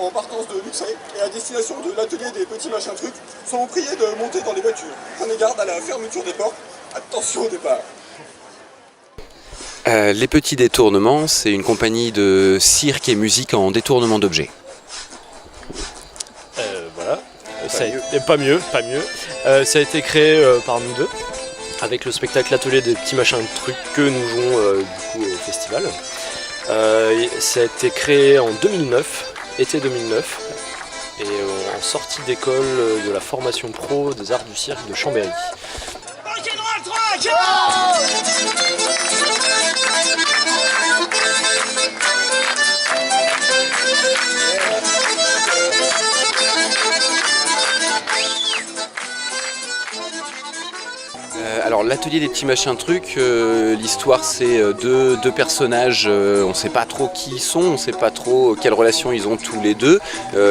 en partance de Luxeuil et à destination de l'atelier des petits machins trucs sont priés de monter dans les voitures. Prenez garde à la fermeture des portes. Attention au départ. Les Petits Détournements, c'est une compagnie de cirque et musique en détournement d'objets. Voilà, pas mieux. Ça a été créé par nous deux, avec le spectacle L'Atelier des petits machins trucs que nous jouons du coup au festival. Ça a été créé en 2009, été 2009, et en sortie d'école de la formation pro des arts du cirque de Chambéry. Alors l'atelier des petits machins trucs, l'histoire c'est deux personnages, on ne sait pas trop qui ils sont, on ne sait pas trop quelle relation ils ont tous les deux,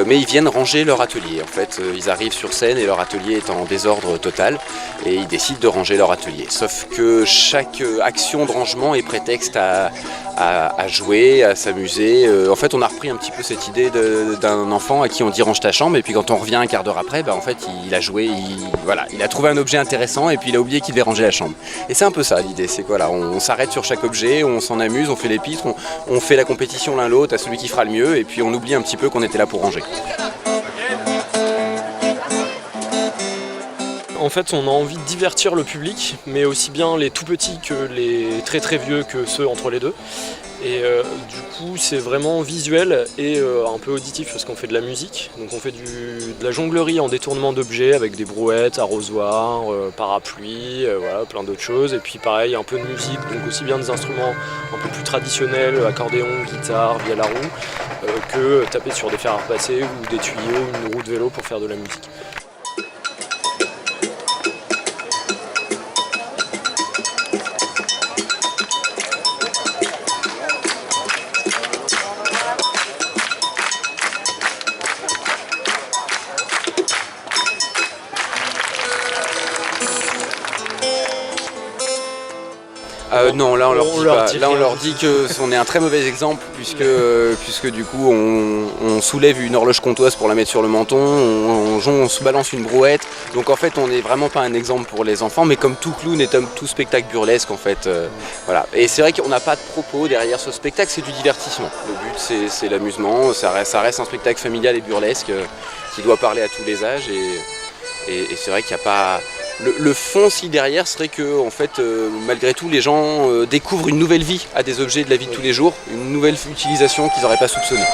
mais ils viennent ranger leur atelier. En fait, ils arrivent sur scène et leur atelier est en désordre total et ils décident de ranger leur atelier. Sauf que chaque action de rangement est prétexte à jouer, à s'amuser. En fait, on a repris un petit peu cette idée d'un enfant à qui on dit range ta chambre, et puis quand on revient un quart d'heure après, en fait, il a joué, il a trouvé un objet intéressant et puis il a oublié qu'il devait ranger la chambre. Et c'est un peu ça l'idée, c'est quoi là, on s'arrête sur chaque objet, on s'en amuse, on fait les pitres, on fait la compétition l'un l'autre à celui qui fera le mieux, et puis on oublie un petit peu qu'on était là pour ranger. En fait, on a envie de divertir le public, mais aussi bien les tout petits que les très très vieux, que ceux entre les deux. Et du coup, c'est vraiment visuel et un peu auditif parce qu'on fait de la musique. Donc on fait de la jonglerie en détournement d'objets avec des brouettes, arrosoirs, parapluies, voilà, plein d'autres choses. Et puis pareil, un peu de musique, donc aussi bien des instruments un peu plus traditionnels, accordéon, guitare, vielle à roue, que taper sur des fers à repasser ou des tuyaux, une roue de vélo pour faire de la musique. Non, là on leur dit que on est un très mauvais exemple puisque du coup on soulève une horloge comptoise pour la mettre sur le menton, on se balance une brouette. Donc en fait on n'est vraiment pas un exemple pour les enfants, mais comme tout clown et comme tout spectacle burlesque en fait. Voilà. Et c'est vrai qu'on n'a pas de propos derrière ce spectacle, c'est du divertissement. Le but c'est l'amusement, ça reste un spectacle familial et burlesque qui doit parler à tous les âges et c'est vrai qu'il n'y a pas... Le fond, si derrière, serait que, en fait, malgré tout, les gens découvrent une nouvelle vie à des objets de la vie de tous les jours, une nouvelle utilisation qu'ils n'auraient pas soupçonnée.